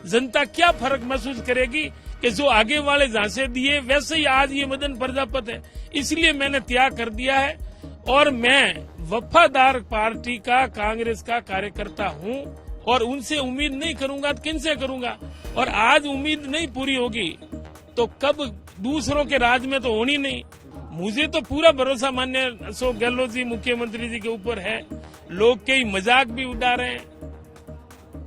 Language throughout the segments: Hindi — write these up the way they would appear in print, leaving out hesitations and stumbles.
जनता क्या फर्क महसूस करेगी कि जो आगे वाले झांसे दिए वैसे ही आज ये मदन प्रजापति है। इसलिए मैंने त्याग कर दिया है और मैं वफादार पार्टी का, कांग्रेस का कार्यकर्ता हूं और उनसे उम्मीद नहीं करूंगा तो किनसे करूंगा। और आज उम्मीद नहीं पूरी होगी तो कब दूसरों के राज में तो होनी नहीं। मुझे तो पूरा भरोसा माननीय अशोक गहलोत जी, मुख्यमंत्री जी के ऊपर है। लोग कई मजाक भी उड़ा रहे हैं,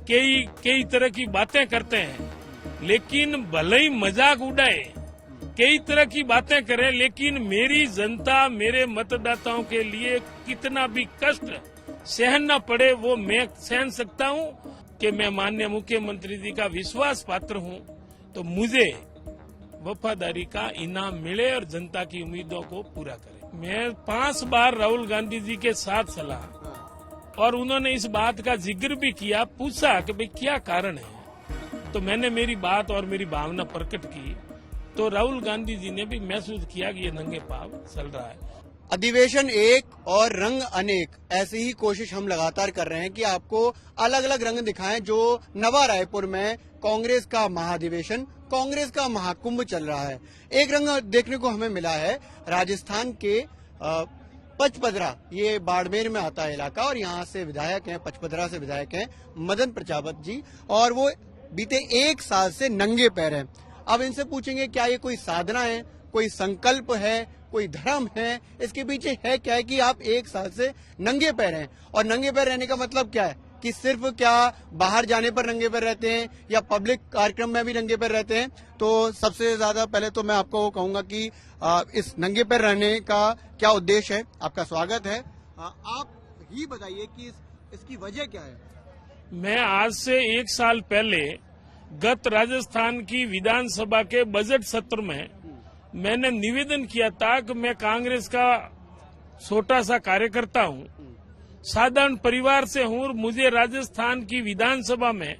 कई तरह की बातें करते हैं, लेकिन भले ही मजाक उड़ाए, कई तरह की बातें करें, लेकिन मेरी जनता, मेरे मतदाताओं के लिए कितना भी कष्ट सहना पड़े वो मैं सहन सकता हूं कि मैं माननीय मुख्यमंत्री जी का विश्वास पात्र हूं। तो मुझे वफादारी का इनाम मिले और जनता की उम्मीदों को पूरा करे। मैं 5 बार राहुल गांधी जी के साथ सलाह और उन्होंने इस बात का जिक्र भी किया, पूछा कि भाई क्या कारण है, तो मैंने मेरी बात और मेरी भावना प्रकट की। तो राहुल गांधी जी ने भी महसूस किया कि ये नंगे पांव चल रहा है। अधिवेशन एक और रंग अनेक, ऐसी ही कोशिश हम लगातार कर रहे हैं कि आपको अलग अलग रंग दिखाएं। जो नवा रायपुर में कांग्रेस का महाधिवेशन, कांग्रेस का महाकुंभ चल रहा है। एक रंग देखने को हमें मिला है राजस्थान के पचपदरा, ये बाड़मेर में आता है इलाका, और यहाँ से विधायक हैं, पचपदरा से विधायक हैं मदन प्रजापति जी, और वो बीते 1 साल से नंगे पैर हैं। अब इनसे पूछेंगे क्या ये कोई साधना है, कोई संकल्प है, कोई धर्म है, इसके पीछे है क्या है कि आप 1 साल से नंगे पैर हैं। और नंगे पैर रहने का मतलब क्या है कि सिर्फ क्या बाहर जाने पर नंगे पैर रहते हैं या पब्लिक कार्यक्रम में भी नंगे पैर रहते हैं। तो सबसे ज्यादा पहले तो मैं आपको कहूंगा कि इस नंगे पैर रहने का क्या उद्देश्य है। आपका स्वागत है। आप ही बताइए कि इसकी वजह क्या है। मैं आज से 1 साल पहले गत राजस्थान की विधानसभा के बजट सत्र में मैंने निवेदन किया था कि मैं कांग्रेस का छोटा सा कार्यकर्ता हूं, साधारण परिवार से हूं, मुझे राजस्थान की विधानसभा में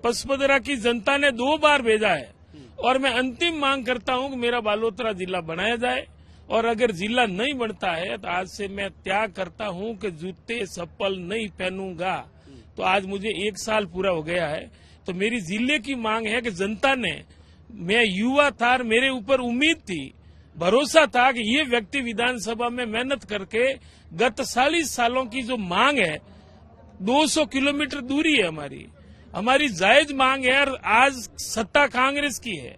पचपदरा की जनता ने 2 बार भेजा है और मैं अंतिम मांग करता हूं कि मेरा बालोतरा जिला बनाया जाए। और अगर जिला नहीं बनता है तो आज से मैं त्याग करता हूं कि जूते चप्पल नहीं पहनूंगा। तो आज मुझे 1 साल पूरा हो गया है। तो मेरी जिले की मांग है कि जनता ने, मैं युवा था, मेरे ऊपर उम्मीद थी, भरोसा था कि ये व्यक्ति विधानसभा में मेहनत करके गत 40 सालों की जो मांग है, 200 किलोमीटर दूरी है हमारी जायज मांग है और आज सत्ता कांग्रेस की है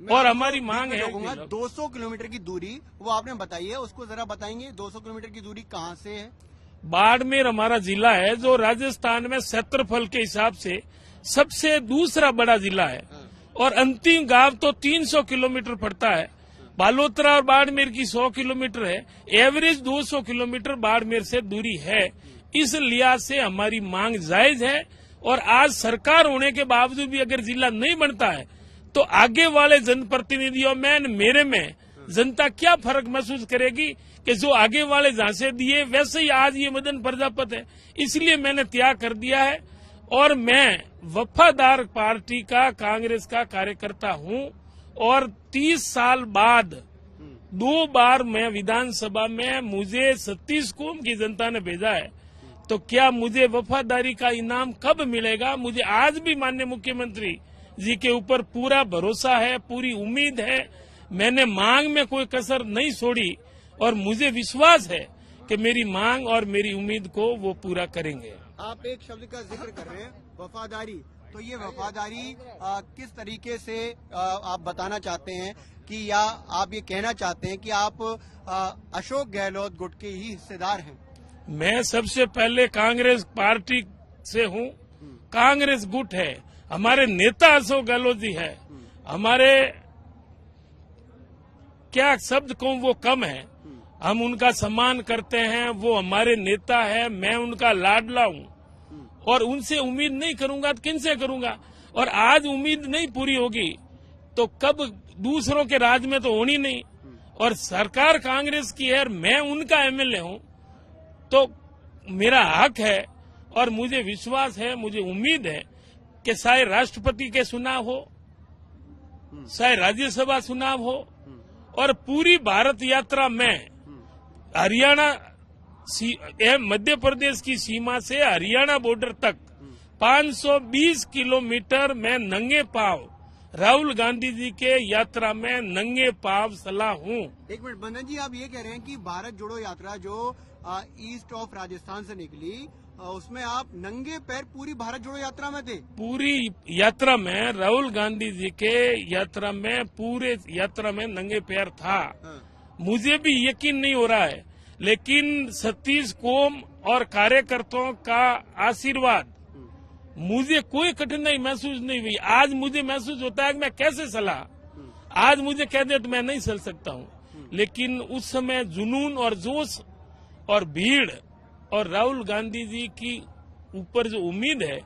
और हमारी मांग है 200 किलोमीटर की दूरी, वो आपने बताई है, उसको जरा बताएंगे 200 किलोमीटर की दूरी कहाँ से है। बाड़मेर हमारा जिला है जो राजस्थान में क्षेत्रफल के हिसाब से सबसे दूसरा बड़ा जिला है और अंतिम गांव तो 300 किलोमीटर पड़ता है। बालोतरा और बाड़मेर की 100 किलोमीटर है, एवरेज 200 किलोमीटर बाड़मेर से दूरी है। इस लिहाज से हमारी मांग जायज है और आज सरकार होने के बावजूद भी अगर जिला नहीं बनता है तो आगे वाले जनप्रतिनिधियों में, मेरे में जनता क्या फर्क महसूस करेगी कि जो आगे वाले झांसे दिए वैसे ही आज ये मदन प्रजापति है। इसलिए मैंने त्याग कर दिया है और मैं वफादार पार्टी का, कांग्रेस का कार्यकर्ता हूं और 30 साल बाद 2 बार मैं विधानसभा में, मुझे 36 कौम की जनता ने भेजा है। तो क्या मुझे वफादारी का इनाम कब मिलेगा। मुझे आज भी माननीय मुख्यमंत्री जी के ऊपर पूरा भरोसा है, पूरी उम्मीद है। मैंने मांग में कोई कसर नहीं छोड़ी और मुझे विश्वास है कि मेरी मांग और मेरी उम्मीद को वो पूरा करेंगे। आप एक शब्द का जिक्र कर रहे हैं, वफादारी, तो ये वफादारी किस तरीके से आप बताना चाहते हैं कि या आप ये कहना चाहते हैं कि आप अशोक गहलोत गुट के ही हिस्सेदार हैं। मैं सबसे पहले कांग्रेस पार्टी से हूं, कांग्रेस गुट है, हमारे नेता अशोक गहलोत जी है, हमारे क्या शब्द को वो कम है, हम उनका सम्मान करते हैं, वो हमारे नेता है, मैं उनका लाडला हूं और उनसे उम्मीद नहीं करूंगा तो किनसे करूंगा। और आज उम्मीद नहीं पूरी होगी तो कब दूसरों के राज में तो होनी नहीं। और सरकार कांग्रेस की है और मैं उनका एमएलए हूं तो मेरा हक है और मुझे विश्वास है, मुझे उम्मीद है कि चाहे राष्ट्रपति के चुनाव हो, चाहे राज्यसभा चुनाव हो और पूरी भारत यात्रा में हरियाणा, मध्य प्रदेश की सीमा से हरियाणा बॉर्डर तक 520 किलोमीटर मैं नंगे पांव राहुल गांधी जी के यात्रा में नंगे पांव चला हूँ। एक मिनट बंदन जी, आप ये कह रहे हैं कि भारत जोड़ो यात्रा जो ईस्ट ऑफ राजस्थान से निकली उसमें आप नंगे पैर पूरी भारत जोड़ो यात्रा में थे? पूरी यात्रा में राहुल गांधी जी के यात्रा में पूरे यात्रा में नंगे पैर था। हाँ। मुझे भी यकीन नहीं हो रहा है, लेकिन सतीश कोम और कार्यकर्ताओं का आशीर्वाद मुझे कोई कठिनाई महसूस नहीं हुई। आज मुझे महसूस होता है कि मैं कैसे चला। आज मुझे कह दे तो मैं नहीं चल सकता हूँ, लेकिन उस समय जुनून और जोश और भीड़ और राहुल गांधी जी की ऊपर जो उम्मीद है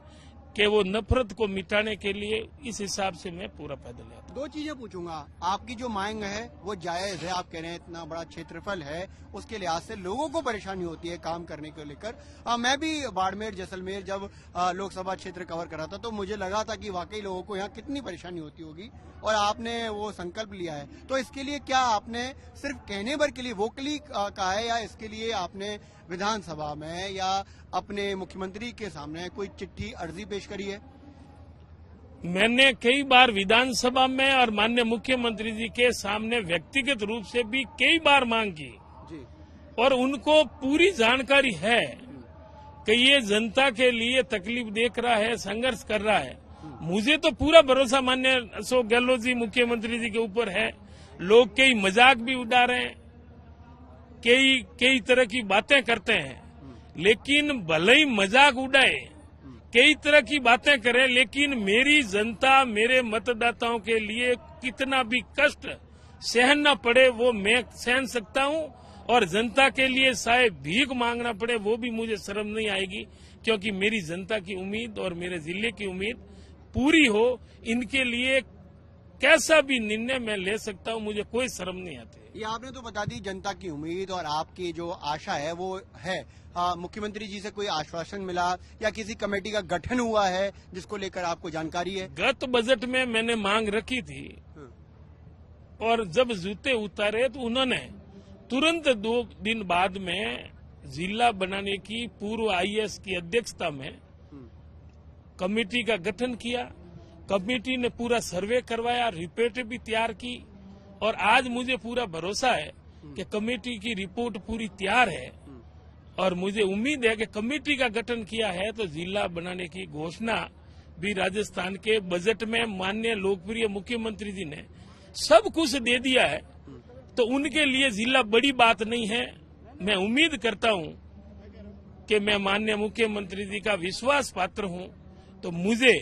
कि वो नफरत को मिटाने के लिए, इस हिसाब से मैं पूरा पैदल यात्रा। दो चीजें पूछूंगा, आपकी जो मांग है वो जायज है, आप कह रहे हैं इतना बड़ा क्षेत्रफल है, उसके लिहाज से लोगों को परेशानी होती है काम करने को लेकर। मैं भी बाड़मेर जैसलमेर जब लोकसभा क्षेत्र कवर करा था तो मुझे लगा था कि वाकई लोगों को यहाँ कितनी परेशानी होती होगी, और आपने वो संकल्प लिया है। तो इसके लिए क्या आपने सिर्फ कहने भर के लिए वोकली कहा है, या इसके लिए आपने विधानसभा में या अपने मुख्यमंत्री के सामने कोई चिट्ठी अर्जी पेश करी है? मैंने कई बार विधानसभा में और माननीय मुख्यमंत्री जी के सामने व्यक्तिगत रूप से भी कई बार मांग की जी। और उनको पूरी जानकारी है कि ये जनता के लिए तकलीफ देख रहा है, संघर्ष कर रहा है। मुझे तो पूरा भरोसा माननीय अशोक गहलोत जी मुख्यमंत्री जी के ऊपर है। लोग कई मजाक भी उड़ा रहे हैं, कई तरह की बातें करते हैं, लेकिन भले ही मजाक उड़ाए, कई तरह की बातें करें, लेकिन मेरी जनता, मेरे मतदाताओं के लिए कितना भी कष्ट सहना पड़े वो मैं सहन सकता हूं, और जनता के लिए चाहे भीख मांगना पड़े वो भी मुझे शर्म नहीं आएगी, क्योंकि मेरी जनता की उम्मीद और मेरे जिले की उम्मीद पूरी हो, इनके लिए कैसा भी निर्णय मैं ले सकता हूं, मुझे कोई शर्म नहीं आती। ये आपने तो बता दी जनता की उम्मीद, और आपकी जो आशा है वो है। मुख्यमंत्री जी से कोई आश्वासन मिला या किसी कमेटी का गठन हुआ है जिसको लेकर आपको जानकारी है? गत बजट में मैंने मांग रखी थी, और जब जूते उतारे तो उन्होंने तुरंत 2 दिन बाद में जिला बनाने की पूर्व आईएएस की अध्यक्षता में कमेटी का गठन किया। कमेटी ने पूरा सर्वे करवाया, रिपोर्ट भी तैयार की, और आज मुझे पूरा भरोसा है कि कमेटी की रिपोर्ट पूरी तैयार है, और मुझे उम्मीद है कि कमेटी का गठन किया है तो जिला बनाने की घोषणा भी राजस्थान के बजट में माननीय लोकप्रिय मुख्यमंत्री जी ने सब कुछ दे दिया है, तो उनके लिए जिला बड़ी बात नहीं है। मैं उम्मीद करता हूं कि मैं माननीय मुख्यमंत्री जी का विश्वास पात्र हूं, तो मुझे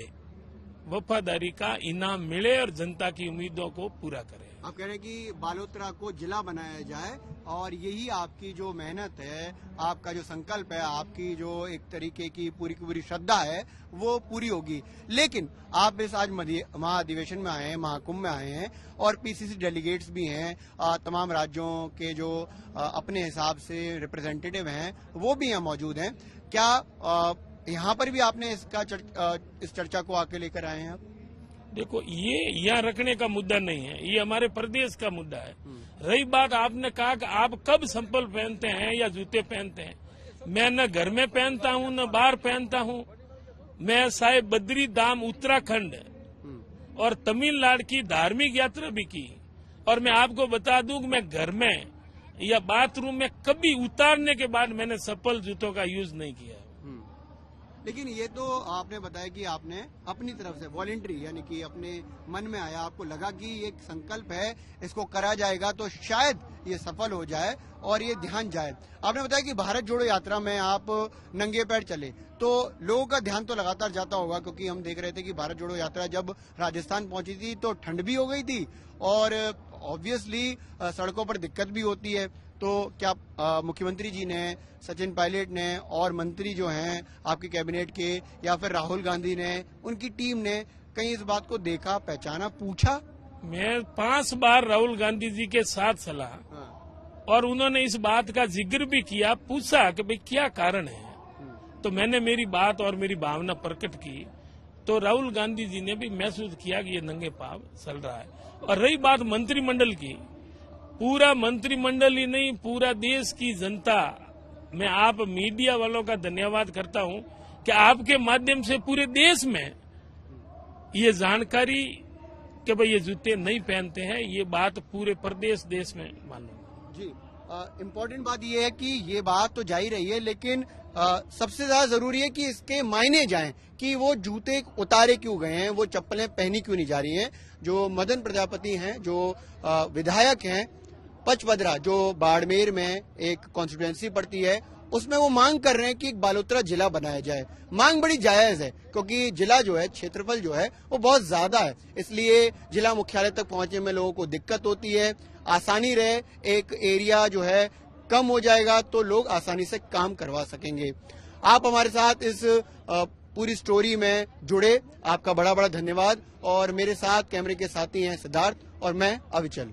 वफादारी का इनाम मिले और जनता की उम्मीदों को पूरा करे। आप कह रहे हैं कि बालोतरा को जिला बनाया जाए, और यही आपकी जो मेहनत है, आपका जो संकल्प है, आपकी जो एक तरीके की पूरी श्रद्धा है वो पूरी होगी। लेकिन आप इस आज महाधिवेशन में आए हैं, महाकुंभ में आए हैं, और पीसीसी डेलीगेट्स भी हैं, तमाम राज्यों के जो अपने हिसाब से रिप्रेजेंटेटिव हैं वो भी यहाँ मौजूद हैं। क्या यहाँ पर भी आपने इस चर्चा को आके लेकर आए हैं आप? देखो, ये यहाँ रखने का मुद्दा नहीं है, ये हमारे प्रदेश का मुद्दा है। रही बात, आपने कहा कि आप कब संपल पहनते हैं या जूते पहनते हैं, मैं न घर में पहनता हूँ न बाहर पहनता हूँ। मैं साहिब बद्री धाम उत्तराखंड और तमिलनाडु की धार्मिक यात्रा भी की, और मैं आपको बता दूं कि मैं घर में या बाथरूम में कभी उतारने के बाद मैंने चप्पल जूतों का यूज नहीं किया। लेकिन ये तो आपने बताया कि आपने अपनी तरफ से वॉलंटरी, यानी कि अपने मन में आया, आपको लगा कि एक संकल्प है, इसको करा जाएगा तो शायद ये सफल हो जाए और ये ध्यान जाए। आपने बताया कि भारत जोड़ो यात्रा में आप नंगे पैर चले, तो लोगों का ध्यान तो लगातार जाता होगा, क्योंकि हम देख रहे थे कि भारत जोड़ो यात्रा जब राजस्थान पहुंची थी तो ठंड भी हो गई थी, और ऑब्वियसली सड़कों पर दिक्कत भी होती है। तो क्या मुख्यमंत्री जी ने, सचिन पायलट ने और मंत्री जो हैं आपकी कैबिनेट के, या फिर राहुल गांधी ने, उनकी टीम ने कहीं इस बात को देखा, पहचाना, पूछा? मैं 5 बार राहुल गांधी जी के साथ चला, और उन्होंने इस बात का जिक्र भी किया, पूछा कि भाई क्या कारण है। तो मैंने मेरी बात और मेरी भावना प्रकट की, तो राहुल गांधी जी ने भी महसूस किया कि ये नंगे पांव चल रहा है। और रही बात मंत्रिमंडल की, पूरा मंत्रिमंडल ही नहीं, पूरा देश की जनता, मैं आप मीडिया वालों का धन्यवाद करता हूं कि आपके माध्यम से पूरे देश में ये जानकारी कि भाई ये जूते नहीं पहनते हैं, ये बात पूरे प्रदेश देश में मालूम। जी, इम्पोर्टेंट बात यह है कि ये बात तो जा ही रही है, लेकिन सबसे ज्यादा जरूरी है कि इसके मायने जाएं कि वो जूते उतारे क्यों गए हैं, वो चप्पलें पहनी क्यों नहीं जा रही हैं। जो मदन प्रजापति हैं, जो विधायक हैं पचपदरा, जो बाड़मेर में एक कॉन्स्टिट्यूएंसी पड़ती है, उसमें वो मांग कर रहे हैं कि एक बालोतरा जिला बनाया जाए। मांग बड़ी जायज है क्योंकि जिला जो है, क्षेत्रफल जो है वो बहुत ज्यादा है, इसलिए जिला मुख्यालय तक पहुंचने में लोगों को दिक्कत होती है। आसानी रहे, एक एरिया जो है कम हो जाएगा तो लोग आसानी से काम करवा सकेंगे। आप हमारे साथ इस पूरी स्टोरी में जुड़े, आपका बड़ा बड़ा धन्यवाद। और मेरे साथ कैमरे के साथी हैं सिद्धार्थ और मैं अविचल।